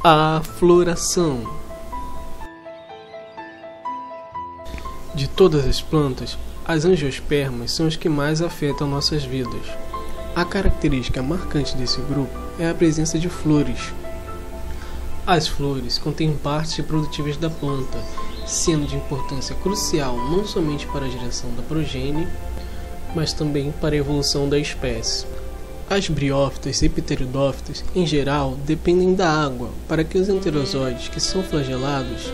A floração. De todas as plantas, as angiospermas são as que mais afetam nossas vidas. A característica marcante desse grupo é a presença de flores. As flores contêm partes reprodutivas da planta, sendo de importância crucial não somente para a geração da progênie, mas também para a evolução da espécie. As briófitas e pteridófitas, em geral, dependem da água para que os enterozoides que são flagelados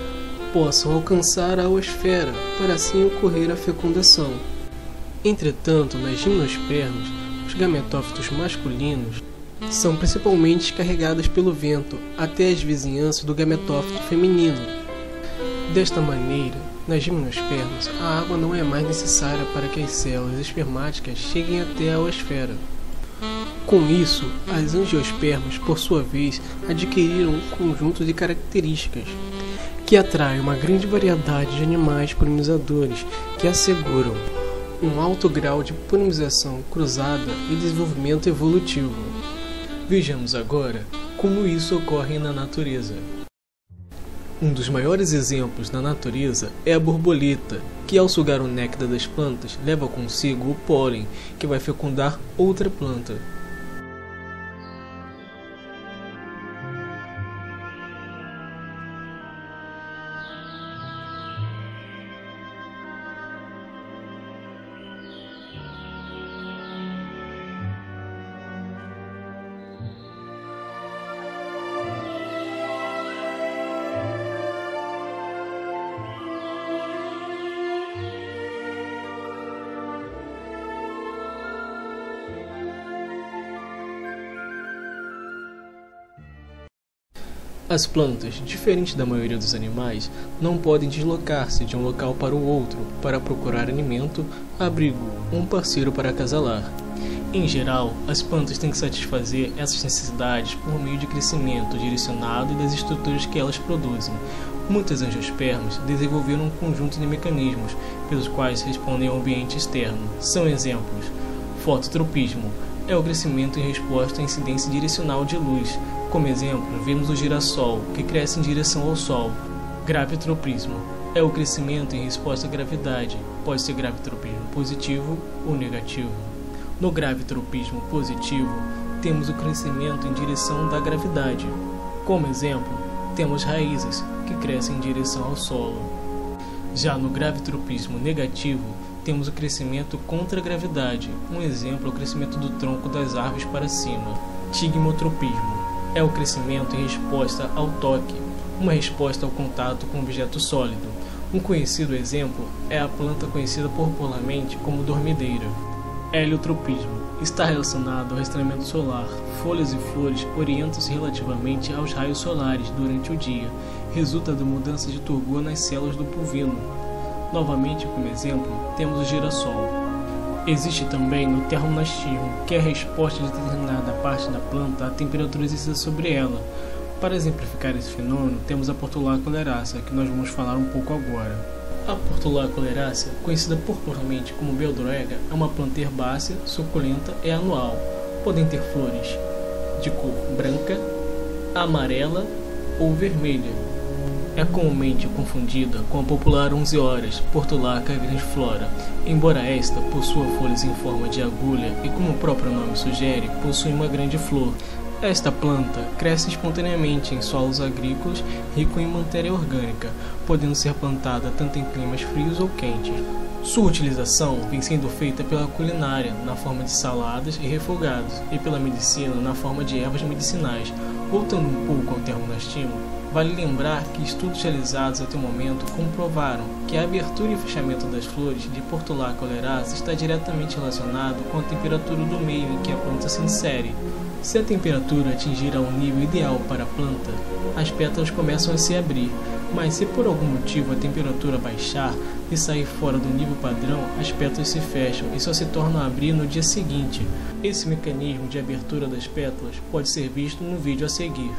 possam alcançar a oosfera, para assim ocorrer a fecundação. Entretanto, nas gimnospermas, os gametófitos masculinos são principalmente carregados pelo vento até as vizinhanças do gametófito feminino. Desta maneira, nas gimnospermas, a água não é mais necessária para que as células espermáticas cheguem até a oosfera. Com isso, as angiospermas, por sua vez, adquiriram um conjunto de características que atrai uma grande variedade de animais polinizadores que asseguram um alto grau de polinização cruzada e desenvolvimento evolutivo. Vejamos agora como isso ocorre na natureza. Um dos maiores exemplos na natureza é a borboleta, que ao sugar o néctar das plantas leva consigo o pólen, que vai fecundar outra planta. As plantas, diferente da maioria dos animais, não podem deslocar-se de um local para o outro para procurar alimento, abrigo ou um parceiro para acasalar. Em geral, as plantas têm que satisfazer essas necessidades por meio de crescimento direcionado e das estruturas que elas produzem. Muitas angiospermas desenvolveram um conjunto de mecanismos pelos quais respondem ao ambiente externo. São exemplos: fototropismo é o crescimento em resposta à incidência direcional de luz. Como exemplo, vemos o girassol, que cresce em direção ao Sol. Gravitropismo é o crescimento em resposta à gravidade. Pode ser gravitropismo positivo ou negativo. No gravitropismo positivo, temos o crescimento em direção da gravidade. Como exemplo, temos raízes, que crescem em direção ao solo. Já no gravitropismo negativo, temos o crescimento contra a gravidade. Um exemplo é o crescimento do tronco das árvores para cima. Tigmotropismo é o crescimento em resposta ao toque, uma resposta ao contato com um objeto sólido. Um conhecido exemplo é a planta conhecida popularmente como dormideira. Heliotropismo está relacionado ao rastreamento solar. Folhas e flores orientam-se relativamente aos raios solares durante o dia. Resulta da mudança de turgor nas células do pulvino. Novamente, como exemplo, temos o girassol. Existe também o termonastismo, que é a resposta de determinada parte da planta à temperatura exercida sobre ela. Para exemplificar esse fenômeno, temos a Portulaca oleracea, que nós vamos falar um pouco agora. A Portulaca oleracea, conhecida popularmente como beldroega, é uma planta herbácea, suculenta e anual. Podem ter flores de cor branca, amarela ou vermelha. É comumente confundida com a popular 11 horas, Portulaca grandiflora, embora esta possua folhas em forma de agulha e, como o próprio nome sugere, possui uma grande flor. Esta planta cresce espontaneamente em solos agrícolas ricos em matéria orgânica, podendo ser plantada tanto em climas frios ou quentes. Sua utilização vem sendo feita pela culinária, na forma de saladas e refogados, e pela medicina, na forma de ervas medicinais. Voltando um pouco ao termonastismo, vale lembrar que estudos realizados até o momento comprovaram que a abertura e fechamento das flores de Portulaca oleracea está diretamente relacionado com a temperatura do meio em que a planta se insere. Se a temperatura atingir ao nível ideal para a planta, as pétalas começam a se abrir, mas se por algum motivo a temperatura baixar e sair fora do nível padrão, as pétalas se fecham e só se tornam a abrir no dia seguinte. Esse mecanismo de abertura das pétalas pode ser visto no vídeo a seguir.